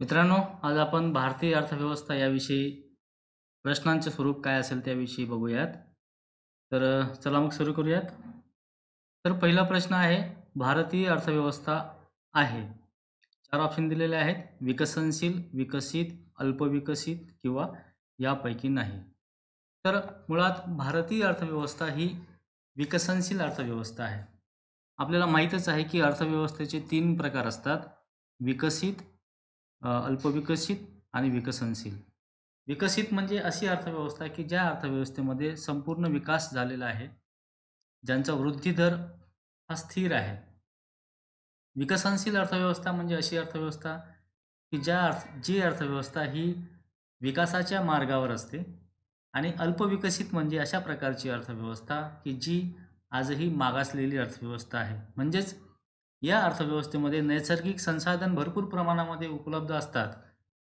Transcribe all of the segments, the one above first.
मित्रांनो, आज आपण भारतीय अर्थव्यवस्था याविषयी प्रश्नांचे स्वरूप काय असेल त्याविषयी बघूयात. चला मग सुरू करूयात. तर पहिला प्रश्न आहे, भारतीय अर्थव्यवस्था आहे. 4 ऑप्शन दिलेले आहेत. विकसनशील, विकसित, अल्पविकसित किंवा यापैकी नाही. तर मुळात भारतीय अर्थव्यवस्था ही विकसनशील अर्थव्यवस्था आहे. आपल्याला माहीतच आहे की अर्थव्यवस्थेचे 3 प्रकार असतात. विकसित, अल्पविकसित आणि विकसनशील. विकसित म्हणजे अशी अर्थव्यवस्था की ज्या अर्थव्यवस्थेमध्ये संपूर्ण विकास झालेला आहे, ज्यांचा वृद्धी दर हा स्थिर आहे. विकसनशील अर्थव्यवस्था म्हणजे अशी अर्थव्यवस्था की जी अर्थव्यवस्था ही विकासाच्या मार्गावर असते आणि अल्पविकसित म्हणजे अशा प्रकारची अर्थव्यवस्था की जी आजही मागासलेली अर्थव्यवस्था आहे. म्हणजेच या अर्थव्यवस्थेमध्ये नैसर्गिक संसाधन भरपूर प्रमाणामध्ये उपलब्ध असतात,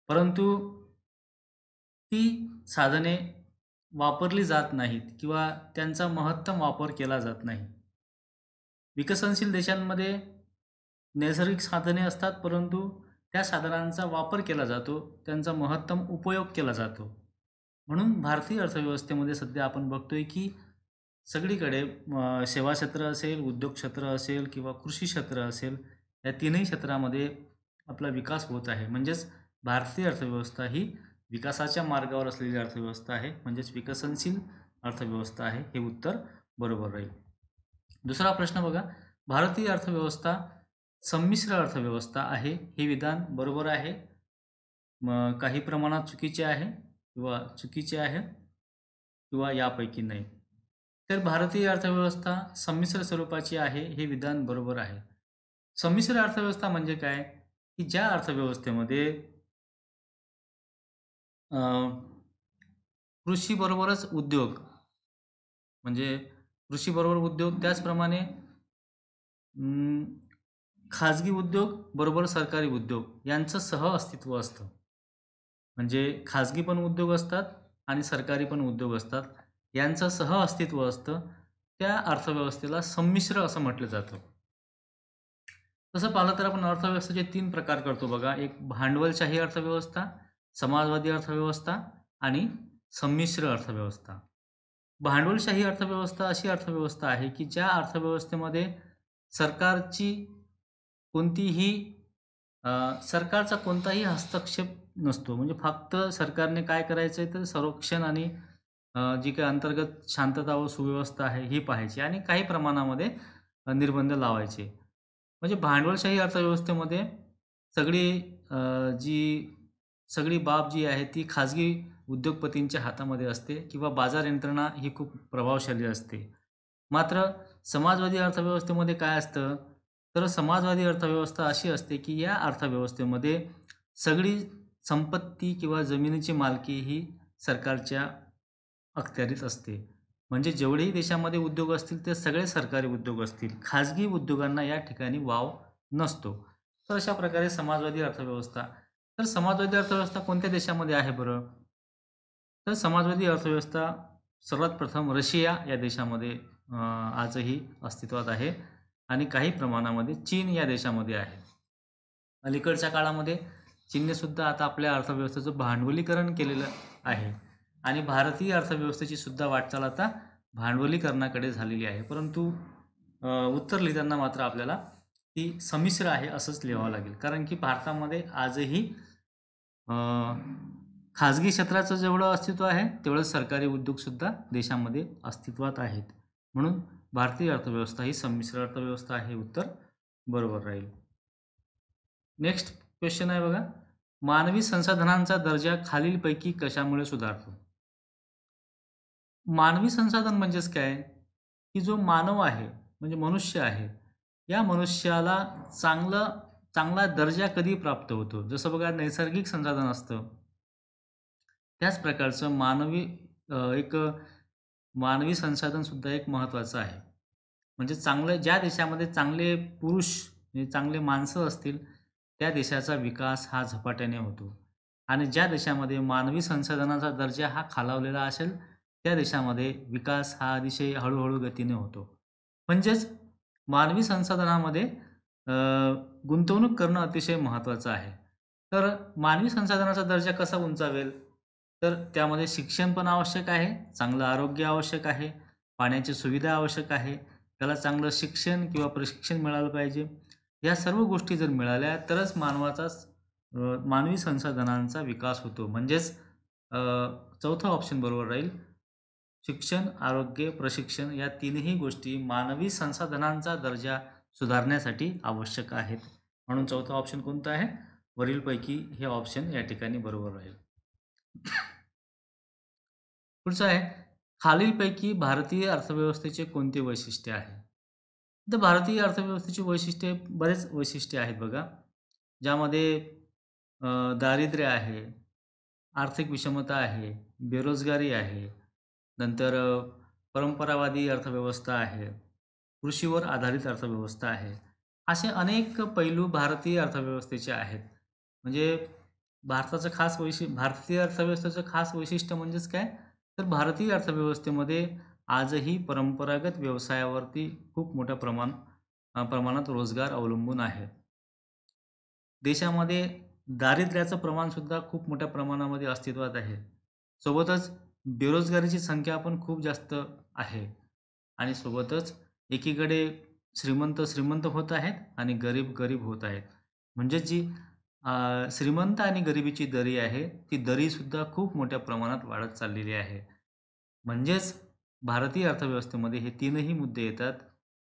परंतु ती साधने वापरली जात नाहीत किंवा त्यांचा महत्तम वापर केला जात नाही. विकसनशील देशांमध्ये नैसर्गिक साधने असतात, परंतु त्या साधनांचा वापर केला जातो, त्यांचा महत्तम उपयोग केला जातो. म्हणून भारतीय अर्थव्यवस्थेमध्ये सध्या आपण बघतोय की सगळीकडे सेवा क्षेत्र असेल, उद्योग क्षेत्र असेल किंवा कृषी क्षेत्र असेल, या तीनही क्षेत्रामध्ये आपला विकास होत आहे. म्हणजेच भारतीय अर्थव्यवस्था ही विकासाच्या मार्गावर असलेली अर्थव्यवस्था आहे. म्हणजेच विकसनशील अर्थव्यवस्था आहे. हे उत्तर बरोबर राहील. दुसरा प्रश्न बघा, भारतीय अर्थव्यवस्था संमिश्र अर्थव्यवस्था आहे. हे विधान बरोबर आहे. मग काही प्रमाणात चुकीचे आहे किंवा यापैकी नाही. तर भारतीय अर्थव्यवस्था संमिश्र स्वरूपाची आहे, हे विधान बरोबर आहे. संमिश्र अर्थव्यवस्था म्हणजे काय? की ज्या अर्थव्यवस्थेमध्ये अ, कृषीबरोबरच उद्योग म्हणजे कृषीबरोबर उद्योग त्याचप्रमाणे अं, खाजगी उद्योग बरोबर सरकारी उद्योग यांचं सहअस्तित्व असतं. म्हणजे खाजगी पण उद्योग असतात आणि सरकारी पण उद्योग असतात. यांचं सहअस्तित्व असतं. त्या अर्थव्यवस्थेला संमिश्र असं म्हटलं जातं. तसं पाहिलं तर आपण अर्थव्यवस्थेचे 3 प्रकार करतो बघा. एक भांडवलशाही अर्थव्यवस्था, समाजवादी अर्थव्यवस्था आणि संमिश्र अर्थव्यवस्था. भांडवलशाही अर्थव्यवस्था अशी अर्थव्यवस्था आहे, की ज्या अर्थव्यवस्थेमध्ये सरकारची कोणतीही सरकारचा कोणताही हस्तक्षेप नसतो. म्हणजे फक्त सरकारने काय करायचंय तर संरक्षण आणि जी काही अंतर्गत शांतता व सुव्यवस्था आहे ही पाहायची आणि काही प्रमाणामध्ये निर्बंध लावायचे. म्हणजे भांडवलशाही अर्थव्यवस्थेमध्ये सगळी अ, जी सगळी बाब जी आहे ती खाजगी उद्योगपतींच्या हातामध्ये असते किंवा बाजार यंत्रणा ही खूप प्रभावशाली असते. मात्र समाजवादी अर्थव्यवस्थेमध्ये काय असतं, तर समाजवादी अर्थव्यवस्था अशी असते, की या अर्थव्यवस्थेमध्ये सगळी संपत्ती किंवा जमिनीची मालकी ही सरकारच्या अखत्यारीत असते. म्हणजे जेवढेही देशामध्ये उद्योग असतील ते सगळे सरकारी उद्योग असतील. खाजगी उद्योगांना या ठिकाणी वाव नसतो. तर अशा प्रकारे समाजवादी अर्थव्यवस्था. तर समाजवादी अर्थव्यवस्था कोणत्या देशामध्ये आहे बरं? तर समाजवादी अर्थव्यवस्था सर्वात प्रथम रशिया या देशामध्ये आजही अस्तित्वात आहे आणि काही प्रमाणामध्ये चीन या देशामध्ये आहे. अलीकडच्या काळामध्ये चीनने सुद्धा आता आपल्या अर्थव्यवस्थेचं भांडवलीकरण केलेलं आहे आणि भारतीय अर्थव्यवस्थेची सुद्धा वाटचाल आता भांडवलीकरणाकडे झालेली आहे. परंतु उत्तर लिहिताना मात्र आपल्याला ती संमिश्र आहे असंच लिहावं लागेल. कारण की भारतामध्ये आजही अ, खाजगी क्षेत्राचं जेवढं अस्तित्व आहे, तेवढंच सरकारी उद्योगसुद्धा देशामध्ये अस्तित्वात आहेत. म्हणून भारतीय अर्थव्यवस्था ही संमिश्र अर्थव्यवस्था आहे. उत्तर बरोबर राहील. नेक्स्ट क्वेश्चन आहे बघा. मानवी संसाधनांचा दर्जा खालीलपैकी कशामुळे सुधारतो? मानवी संसाधन म्हणजेच काय? की जो मानव आहे, म्हणजे मनुष्य आहे, या मनुष्याला चांगला दर्जा कधी प्राप्त होतो? जसं बघा नैसर्गिक संसाधन असतं. त्याच प्रकारचं एक मानवी संसाधनसुद्धा एक महत्त्वाचं आहे. म्हणजे ज्या देशामध्ये चांगले पुरुष म्हणजे चांगले माणसं असतील, त्या देशाचा विकास हा झपाट्याने होतो. आणि ज्या देशामध्ये मानवी संसाधनाचा दर्जा हा खालावलेला असेल, त्या देशामध्ये विकास हा अतिशय हळू गतीने होतो. म्हणजेच मानवी संसाधनामध्ये गुंतवणूक करणं अतिशय महत्त्वाचं आहे. तर मानवी संसाधनाचा दर्जा कसा उंचावेल? तर त्यामध्ये शिक्षण पण आवश्यक आहे, चांगलं आरोग्य आवश्यक आहे, पाण्याची सुविधा आवश्यक आहे, त्याला चांगलं शिक्षण किंवा प्रशिक्षण मिळालं पाहिजे. या सर्व गोष्टी जर मिळाल्या तरच मानवी संसाधनांचा विकास होतो. म्हणजेच चौथा ऑप्शन बरोबर राहील. शिक्षण, आरोग्य, प्रशिक्षण या तीनही गोष्टी मानवी संसाधनांचा दर्जा सुधारण्यासाठी आवश्यक आहेत. म्हणून चौथा ऑप्शन कोणता आहे? वरीलपैकी हे ऑप्शन या ठिकाणी बरोबर राहील. पुढचं आहे, खालीलपैकी भारतीय अर्थव्यवस्थेचे कोणते वैशिष्ट्य आहे? तर भारतीय अर्थव्यवस्थेची वैशिष्ट्ये बरेच वैशिष्ट्ये आहेत बघा, ज्यामध्ये दारिद्र्य आहे, आर्थिक विषमता आहे, बेरोजगारी आहे, नंतर परंपरावादी अर्थव्यवस्था आहे, कृषीवर आधारित अर्थव्यवस्था आहे. असे अनेक पैलू भारतीय अर्थव्यवस्थेचे आहेत. म्हणजे भारतीय अर्थव्यवस्थेचं खास वैशिष्ट्य म्हणजेच काय? तर भारतीय अर्थव्यवस्थेमध्ये आजही परंपरागत व्यवसायावरती खूप मोठ्या प्रमाणात रोजगार अवलंबून आहे. देशामध्ये दारिद्र्याचं प्रमाणसुद्धा खूप मोठ्या प्रमाणामध्ये अस्तित्वात आहे. सोबतच बेरोजगारीची संख्या पण खूप जास्त आहे आणि सोबतच एकीकडे श्रीमंत होत आहेत आणि गरीब होत आहेत. म्हणजे जी श्रीमंत आणि गरिबीची दरी आहे, ती दरीसुद्धा खूप मोठ्या प्रमाणात वाढत चाललेली आहे. म्हणजेच भारतीय अर्थव्यवस्थेमध्ये हे तीनही मुद्दे येतात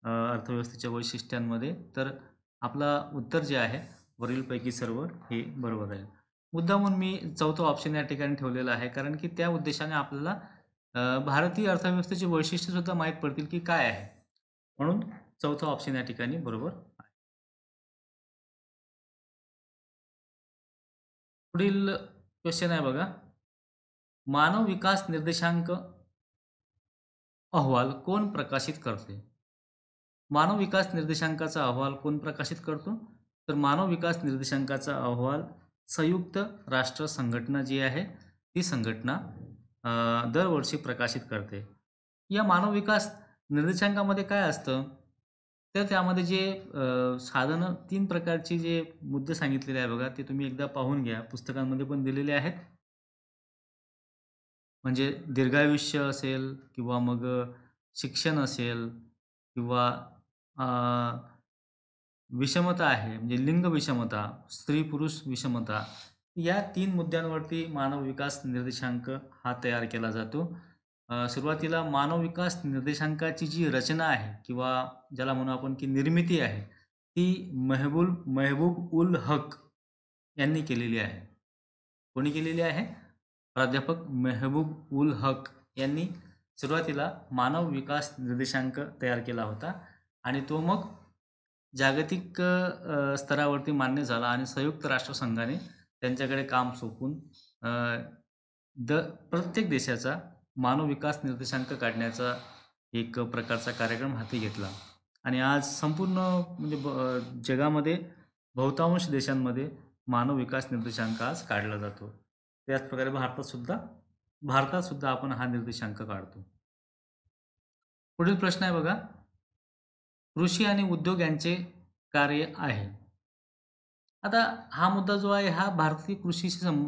अर्थव्यवस्थेच्या वैशिष्ट्यांमध्ये. तर आपला उत्तर जे आहे वरीलपैकी सर्व हे बरोबर आहे. मुद्दामून मी चौथा ऑप्शन या ठिकाणी ठेवलेला आहे, कारण की त्या उद्देशाने आपल्याला भारतीय अर्थव्यवस्थेची वैशिष्ट्यसुद्धा माहीत पडतील की काय आहे. म्हणून चौथा ऑप्शन या ठिकाणी बरोबर आहे. पुढील क्वेश्चन आहे बघा, मानव विकास निर्देशांक अहवाल कोण प्रकाशित करते? मानव विकास निर्देशांकाचा अहवाल कोण प्रकाशित करतो? तर मानव विकास निर्देशांकाचा अहवाल संयुक्त राष्ट्र संघटना जी आहे, ती संघटना दरवर्षी प्रकाशित करते. या मानव विकास निर्देशांकामध्ये काय असतं? तर त्यामध्ये जे साधारण 3 प्रकारचे जे मुद्दे सांगितलेले आहे बघा, ते तुम्ही एकदा पाहून घ्या. पुस्तकांमध्ये पण दिलेले आहेत. म्हणजे दीर्घायुष्य असेल किंवा मग शिक्षण असेल किंवा अ, विषमता आहे, म्हणजे लिंग विषमता, स्त्री-पुरुष विषमता, या 3 मुद्द्यांवरती मानव विकास निर्देशांक हा तयार केला जातो. सुरुवातीला मानव विकास निर्देशांकाची जी रचना आहे किंवा ज्याला म्हणू आपण की निर्मिती आहे, ती मेहबूब उल हक यांनी केलेली आहे. कोणी केलेली आहे? प्राध्यापक मेहबूब उल हक यांनी सुरुवातीला मानव विकास निर्देशांक तयार केला होता आणि तो मग जागतिक स्तरावरती मान्य झाला आणि संयुक्त राष्ट्रसंघाने त्यांच्याकडे काम सोपवून प्रत्येक देशाचा मानव विकास निर्देशांक काढण्याचा एक प्रकारचा कार्यक्रम हाती घेतला आणि आज संपूर्ण म्हणजे जगामध्ये बहुतांश देशांमध्ये मानव विकास निर्देशांक आज काढला जातो. त्याचप्रकारे भारतात सुद्धा आपण हा निर्देशांक काढतो. पुढील प्रश्न आहे बघा, कृषी आणि उद्योग यांचे कार्य आहे. आता हा मुद्दा जो आहे हा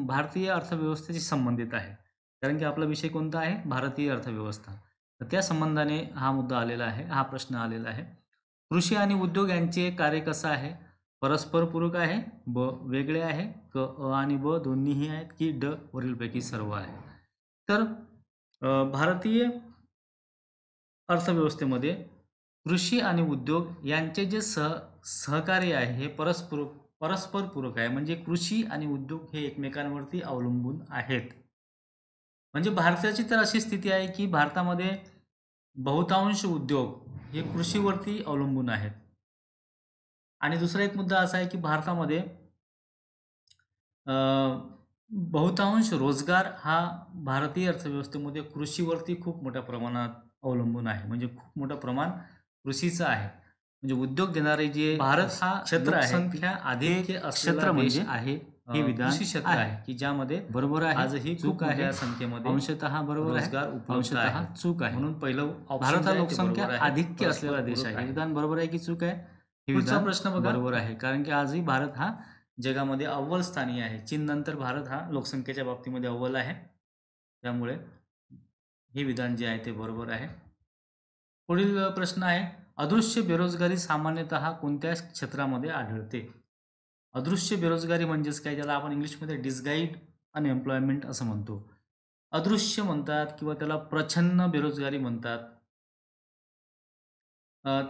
भारतीय अर्थव्यवस्थेशी संबंधित आहे, कारण की आपला विषय कोणता आहे? भारतीय अर्थव्यवस्था. तर त्या संबंधाने हा मुद्दा आलेला आहे, हा प्रश्न आलेला आहे. कृषी आणि उद्योग यांचे कार्य कसं आहे? परस्पर पूरक आहे, ब वेगळे आहे, क अ आणि ब दोन्हीही आहेत, की ड वरीलपैकी सर्व आहे. तर भारतीय अर्थव्यवस्थेमध्ये कृषी आणि उद्योग यांचे जे सहकार्य आहे हे परस्पर पूरक आहे. म्हणजे कृषी आणि उद्योग हे एकमेकांवरती अवलंबून आहेत. म्हणजे भारताची तर अशी स्थिती आहे की भारतामध्ये बहुतांश उद्योग हे कृषीवरती अवलंबून आहेत. आणि दुसरा एक मुद्दा असा आहे की भारतामध्ये बहुतांश रोजगार हा भारतीय अर्थव्यवस्थेमध्ये कृषीवरती खूप मोठ्या प्रमाणात अवलंबून आहे. म्हणजे खूप मोठं प्रमाण कृषीचं आहे. म्हणजे उद्योग देणारे जे भारत हा क्षेत्र आहे, लोकसंख्या अधिक क्षेत्र म्हणजे आहे हे विधान कृषी क्षेत्र आहे की ज्यामध्ये बरोबर आहे, आजही चूक आहे संख्येमध्ये अंशतः बरोबर रोजगार उपलब्ध आहे, चूक आहे. म्हणून पहिलं भारत हा लोकसंख्या आधिक्य असलेला देश आहे. हे विधान बरोबर आहे की चूक आहे? हे विधान प्रश्न बघा बरोबर आहे, कारण की आजही भारत हा जगामध्ये अव्वल स्थानी आहे. चीननंतर भारत हा लोकसंख्येच्या बाबतीमध्ये अव्वल आहे. त्यामुळे हे विधान जे आहे ते बरोबर आहे. पुढील प्रश्न आहे, अदृश्य बेरोजगारी सामान्यतः कोणत्या क्षेत्रामध्ये आढळते? अदृश्य बेरोजगारी म्हणजेच काय? त्याला आपण इंग्लिशमध्ये डिस्गाईड अनएम्प्लॉयमेंट असं म्हणतो. अदृश्य म्हणतात किंवा त्याला प्रच्छन्न बेरोजगारी म्हणतात.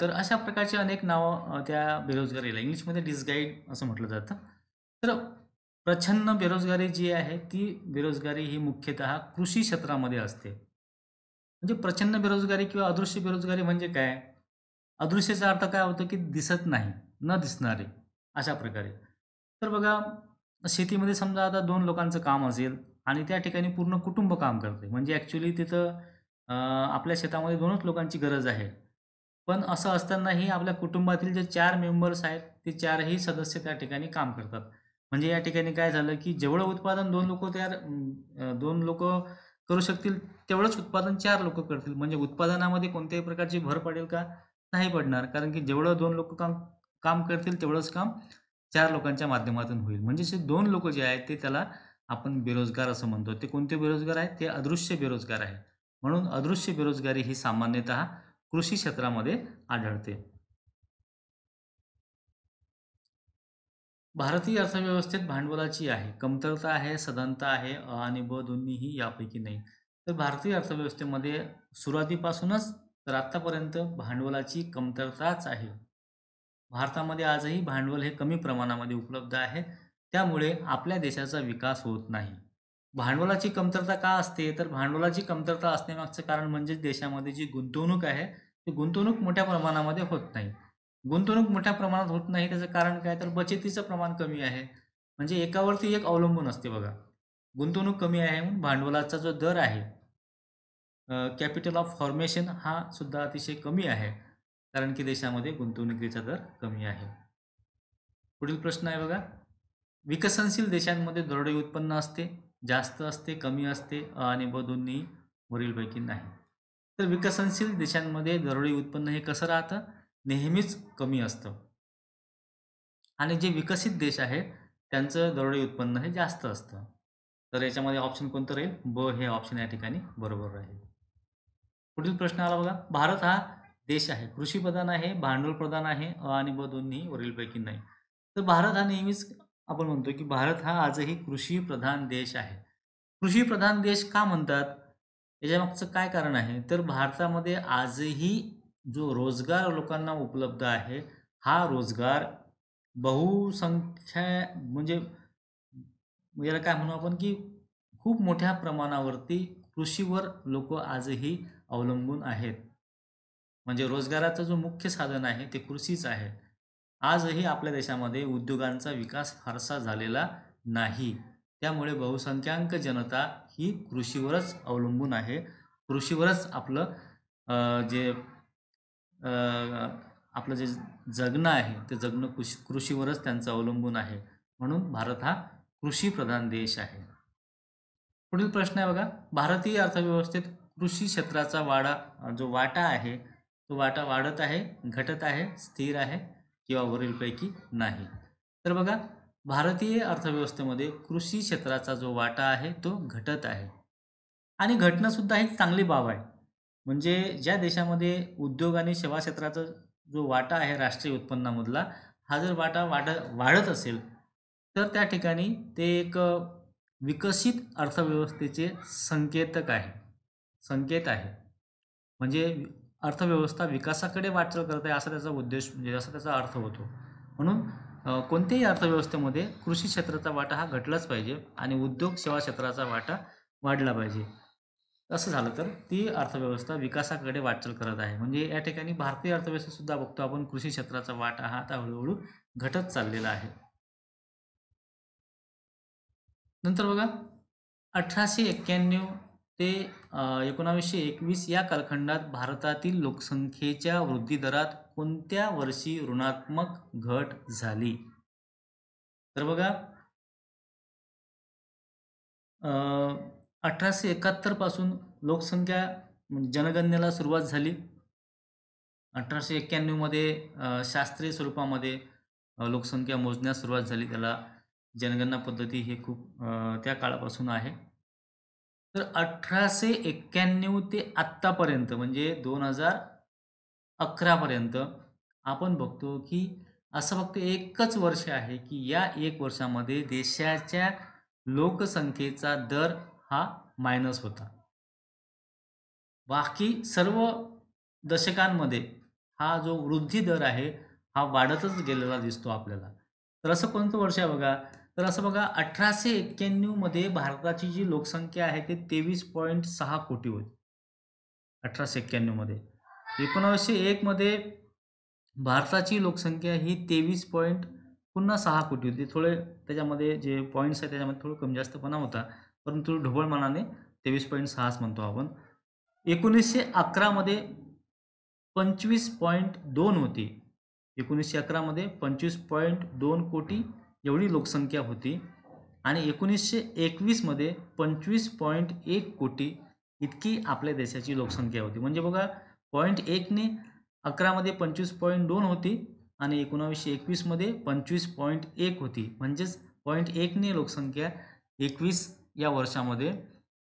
तर अशा प्रकारची अनेक नावं त्या बेरोजगारीला इंग्लिशमध्ये डिस्गाईड असं म्हटलं जातं. तर प्रच्छन्न बेरोजगारी जी आहे ती बेरोजगारी ही मुख्यतः कृषी क्षेत्रामध्ये असते. म्हणजे प्रच्छन्न बेरोजगारी किंवा अदृश्य बेरोजगारी म्हणजे काय? अदृश्यचा अर्थ काय होतो की दिसत नाही, न दिसणारे अशा प्रकारे. तर बघा, शेतीमध्ये समजा आता 2 लोकांचं काम असेल आणि त्या ठिकाणी पूर्ण कुटुंब काम करते. म्हणजे ॲक्चुअली तिथं आपल्या शेतामध्ये 2च लोकांची गरज आहे. पण असं असतानाही आपल्या कुटुंबातील जे 4 मेंबर्स आहेत, ते 4ही सदस्य त्या ठिकाणी काम करतात. म्हणजे या ठिकाणी काय झालं, की जेवढं उत्पादन 2 लोकं करू शकतील, तेवढंच उत्पादन 4 लोकं करतील. म्हणजे उत्पादनामध्ये कोणत्याही प्रकारची भर पडेल का? नाही पडणार. कारण की जेवढं 2 लोकं काम काम करतील, तेवढंच काम 4 लोकांच्या माध्यमातून होईल. म्हणजे जे 2 लोकं जे आहेत, ते त्याला आपण बेरोजगार असं म्हणतो. ते कोणते बेरोजगार आहेत? ते अदृश्य बेरोजगार आहेत. म्हणून अदृश्य बेरोजगारी ही सामान्यतः कृषी क्षेत्रामध्ये आढळते. भारतीय अर्थव्यवस्थेत भांडवलाची आहे, कमतरता आहे, सधनता आहे, आणि ब दोन्हीही यापैकी नाही. तर भारतीय अर्थव्यवस्थेमध्ये सुरुवातीपासूनच तर आत्तापर्यंत भांडवलाची कमतरताच आहे. भारतामध्ये आजही भांडवल हे कमी प्रमाणामध्ये उपलब्ध आहे. त्यामुळे आपल्या देशाचा विकास होत नाही. भांडवलाची कमतरता का असते? तर भांडवलाची कमतरता असण्यामागचं कारण म्हणजे देशामध्ये जी गुंतवणूक आहे, ती गुंतवणूक मोठ्या प्रमाणामध्ये होत नाही. गुंतवणूक मोठ्या प्रमाणात होत नाही त्याचं कारण काय? तर बचतीचं प्रमाण कमी आहे. म्हणजे एकावरती एक अवलंबून असते बघा. गुंतवणूक कमी आहे म्हणून भांडवलाचा जो दर आहे, कॅपिटल ऑफ फॉर्मेशन हा सुद्धा अतिशय कमी आहे. कारण की देशामध्ये गुंतवणुकीचा दर कमी आहे. पुढील प्रश्न आहे बघा. विकसनशील देशांमध्ये दरोडे उत्पन्न असते, जास्त असते, कमी असते, आणि ब दोन्ही वरीलपैकी नाही. तर विकसनशील देशांमध्ये दरोडे उत्पन्न हे कसं राहतं? नेहमीच कमी असतं. आणि जे विकसित देश आहे त्यांचं दरोडे उत्पन्न हे जास्त असतं. तर याच्यामध्ये ऑप्शन कोणतं राहील? ब हे ऑप्शन या ठिकाणी बरोबर राहील. पुढील प्रश्न आला बघा. भारत हा देश आहे, कृषीप्रधान आहे, भांडवल प्रधान आहे, आणि ब दोन्ही वरीलपैकी नाही. तर भारत हा नेहमीच आपण म्हणतो की भारत हा आजही कृषीप्रधान देश आहे. कृषीप्रधान देश का म्हणतात? याच्यामागचं काय कारण आहे? तर भारतामध्ये आजही जो रोजगार लोकांना उपलब्ध आहे, हा रोजगार बहुसंख्या म्हणजे याला काय म्हणू आपण की खूप मोठ्या प्रमाणावरती कृषीवर लोकं आजही अवलंबून आहेत. म्हणजे रोजगाराचं जो मुख्य साधन आहे ते कृषीच आहे. आजही आपल्या देशामध्ये उद्योगांचा विकास फारसा झालेला नाही. त्यामुळे बहुसंख्याक जनता ही कृषीवरच अवलंबून आहे. कृषीवरच आपलं जे आपलं जे जगणं आहे ते जगणं कृषीवरच त्यांचं अवलंबून आहे. म्हणून भारत हा कृषीप्रधान देश आहे. पुढील प्रश्न आहे बघा. भारतीय अर्थव्यवस्थेत कृषी क्षेत्राचा जो वाटा आहे, तो वाटा वाढत आहे, घटत आहे, स्थिर आहे किंवा वरीलपैकी नाही. तर बघा, भारतीय अर्थव्यवस्थेमध्ये कृषी क्षेत्राचा जो वाटा आहे तो घटत आहे. आणि घटणं सुद्धा ही चांगली बाब आहे. म्हणजे ज्या देशामध्ये उद्योग आणि सेवा क्षेत्राचा जो वाटा आहे राष्ट्रीय उत्पन्नामधला, हा जर वाटा वाढत असेल, तर त्या ठिकाणी ते एक विकसित अर्थव्यवस्थेचे संकेत आहे. म्हणजे अर्थव्यवस्था विकासाकडे वाटचाल करत आहे असा त्याचा उद्देश म्हणजे असा त्याचा अर्थ होतो. म्हणून कोणत्याही अर्थव्यवस्थेमध्ये कृषी क्षेत्राचा वाटा हा घटलाच पाहिजे आणि उद्योग सेवा क्षेत्राचा वाटा वाढला पाहिजे. असं झालं तर ती अर्थव्यवस्था विकासाकडे वाटचाल करत आहे. म्हणजे या ठिकाणी भारतीय अर्थव्यवस्थेतसुद्धा बघतो आपण कृषी क्षेत्राचा वाटा हा आता हळू घटत चाललेला आहे. नंतर बघा, 1891 ते 1921 या कालखंडात भारतातील लोकसंख्येच्या वृद्धिदरात कोणत्या वर्षी ऋणात्मक घट झाली? तर बघा, 1871 पासून लोकसंख्या म्हणजे जनगणनेला सुरुवात झाली. 1891 मध्ये शास्त्रीय स्वरूपामध्ये लोकसंख्या मोजण्यास सुरुवात झाली, त्याला जनगणना पद्धती हे खूप त्या काळापासून आहे. तर 1891 ते आत्तापर्यंत म्हणजे 2011 पर्यंत आपण बघतो की असं फक्त एकच वर्ष आहे की या 1 वर्षामध्ये देशाच्या लोकसंख्येचा दर हा मायनस होता. बाकी सर्व दशकांमध्ये हा जो वृद्धी दर आहे, हा वाढतच गेलेला दिसतो आपल्याला. तर असं कोणतं वर्ष आहे बघा, तर असं बघा 1891 मध्ये भारताची जी लोकसंख्या आहे ते 23.6 कोटी होती. 1891 मध्ये. 1901 मध्ये भारताची लोकसंख्या ही 23.6 कोटी होती. थोडे त्याच्यामध्ये जे पॉइंट्स आहेत त्याच्यामध्ये थोडं कमी जास्तपणा होता. परंतु ढोबळमानाने 23.6च म्हणतो आपण. 1911 मध्ये 25.2 होती. 1911 मध्ये 25.2 कोटी एवढी लोकसंख्या होती आणि 1921 मध्ये 25.1 कोटी इतकी आपल्या देशाची लोकसंख्या होती. म्हणजे बघा 0.1 ने 11 मध्ये 25.2 होती आणि 1921 मध्ये 25.1 होती. म्हणजेच 0.1 ने लोकसंख्या 21 या वर्षामध्ये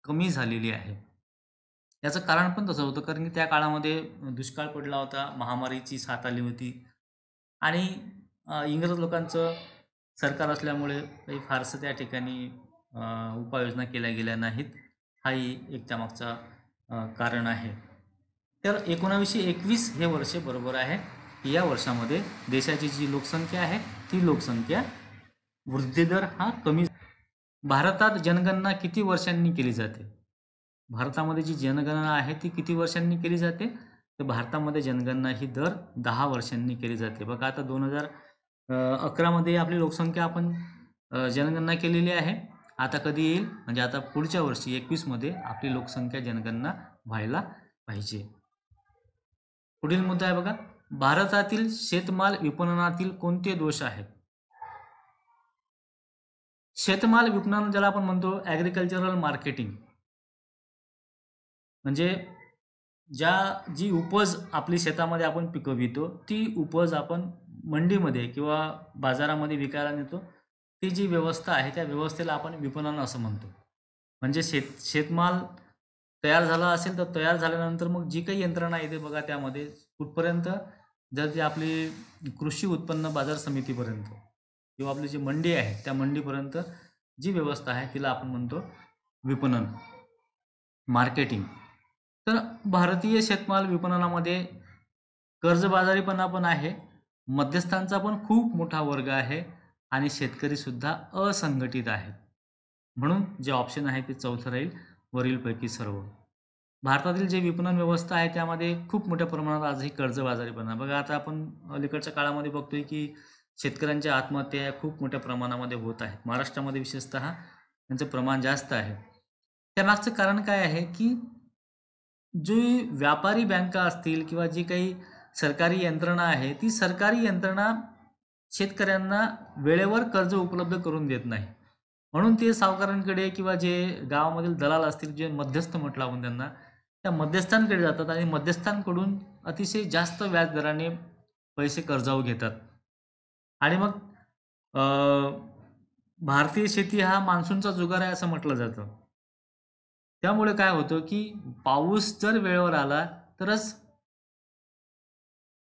कमी झालेली आहे. याचं कारण पण तसं होतं, कारण की त्या काळामध्ये दुष्काळ पडला होता, महामारीची साथ आली होती आणि इंग्रज लोकांचं सरकार असल्यामुळे काही फारसं त्या ठिकाणी उपाययोजना केल्या गेल्या नाहीत. हाही एक त्यामागचा कारण आहे. तर 1921 हे वर्ष बरोबर आहे की या वर्षामध्ये देशाची जी लोकसंख्या आहे ती लोकसंख्या वृद्धिदर हा कमी. भारतात जनगणना किती वर्षांनी केली जाते? भारतामध्ये जी जनगणना आहे ती किती वर्षांनी केली जाते? तर भारतामध्ये जनगणना ही दर 10 वर्षांनी केली जाते. बघा आता 2011 मध्ये आपली लोकसंख्या आपण जनगणना केलेली आहे. आता कधी येईल? म्हणजे आता पुढच्या वर्षी 21 मध्ये आपली लोकसंख्या जनगणना व्हायला पाहिजे. पुढील मुद्दा आहे बघा, भारतातील शेतमाल विपणनातील कोणते दोष आहेत? शेतमाल विपणन ज्याला आपण म्हणतो ॲग्रिकल्चरल मार्केटिंग, म्हणजे जी उपज आपली शेतामध्ये आपण पिकवितो ती उपज आपण मंडीमध्ये किंवा बाजारामध्ये विकायला नेतो. ती जी व्यवस्था आहे त्या व्यवस्थेला आपण विपणन असं म्हणतो. म्हणजे शेतमाल तयार झाला असेल तर तयार झाल्यानंतर मग जी काही यंत्रणा येते बघा त्यामध्ये कुठपर्यंत, जर ती आपली कृषी उत्पन्न बाजार समितीपर्यंत किंवा आपली जी मंडी आहे त्या मंडीपर्यंत जी व्यवस्था आहे तिला आपण म्हणतो विपणन, मार्केटिंग. तर भारतीय शेतमाल विपणनामध्ये कर्जबाजारीपणा पण आहे, मध्यस्थांचा पण खूप मोठा वर्ग आहे आणि शेतकरीसुद्धा असंघटित आहेत. म्हणून जे ऑप्शन आहे ते चौथं राहील वरीलपैकी सर्व. भारतातील जे विपणन व्यवस्था आहे त्यामध्ये खूप मोठ्या प्रमाणात आजही कर्जबाजारीपणा. बघा आता आपण अलीकडच्या काळामध्ये बघतोय की शेतकऱ्यांच्या आत्महत्या खूप मोठ्या प्रमाणामध्ये होत आहेत. महाराष्ट्रामध्ये विशेषतः त्यांचं प्रमाण जास्त आहे. त्यामागचं कारण काय आहे की जी व्यापारी बँका असतील किंवा जी काही सरकारी यंत्रणा आहे ती सरकारी यंत्रणा शेतकऱ्यांना वेळेवर कर्ज उपलब्ध करून देत नाही. म्हणून ते सावकारांकडे किंवा जे गावामधील दलाल असतील, जे मध्यस्थ म्हटलं आपण त्यांना, त्या मध्यस्थांकडे जातात आणि मध्यस्थांकडून अतिशय जास्त व्याजदराने पैसे कर्जाऊ घेतात. आणि मग भारतीय शेती हा मान्सूनचा जुगार आहे असं म्हटलं जातं. त्यामुळे काय होतं की पाऊस जर वेळेवर आला तरच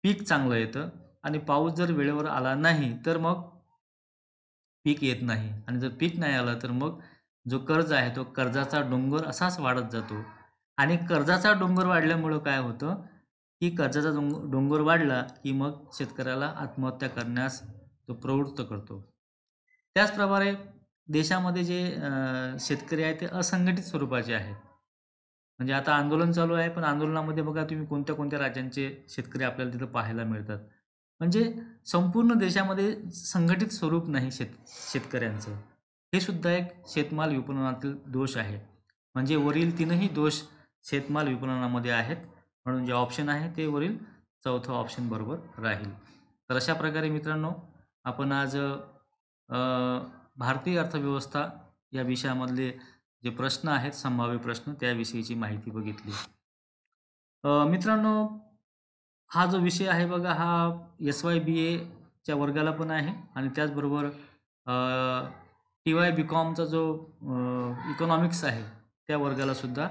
पीक चांगलं येतं आणि पाऊस जर वेळेवर आला नाही तर मग पीक येत नाही आणि जर पीक नाही आलं तर मग जो कर्ज आहे तो कर्जाचा डोंगर असाच वाढत जातो आणि कर्जाचा डोंगर वाढल्यामुळं काय होतं की कर्जाचा डोंगर वाढला की मग शेतकऱ्याला आत्महत्या करण्यास तो प्रवृत्त करतो. त्याचप्रमाणे देशामध्ये जे शेतकरी आहेत ते असंघटित स्वरूपाचे आहेत. म्हणजे आता आंदोलन चालू आहे, पण आंदोलनामध्ये बघा तुम्ही कोणत्या कोणत्या राज्यांचे शेतकरी आपल्याला तिथं पाहायला मिळतात. म्हणजे संपूर्ण देशामध्ये संघटित स्वरूप नाही शेतकऱ्यांचं. हे सुद्धा एक शेतमाल विपणनातील दोष आहे. म्हणजे वरील तीनही दोष शेतमाल विपणनामध्ये आहेत. म्हणून जे ऑप्शन आहे ते वरील चौथं ऑप्शन बरोबर राहील. तर अशा प्रकारे मित्रांनो आपण आज भारतीय अर्थव्यवस्था या विषयामधले जे प्रश्न आहेत, संभाव्य प्रश्न, त्याविषयीची माहिती बघितली. मित्रांनो हा जो विषय आहे बघा, हा SYBA च्या वर्गाला पण आहे आणि त्याचबरोबर TY BComचा जो इकॉनॉमिक्स आहे त्या वर्गालासुद्धा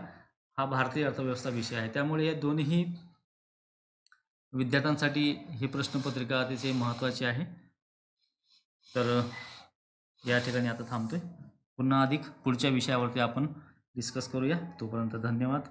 हा भारतीय अर्थव्यवस्था विषय आहे. त्यामुळे या दोन्ही विद्यार्थ्यांसाठी ही प्रश्नपत्रिका अतिशय महत्त्वाची आहे. तर या ठिकाणी आता थांबतोय. पुन्हा अधिक पुढच्या विषयावरती आपण डिस्कस करूया. तोपर्यंत धन्यवाद.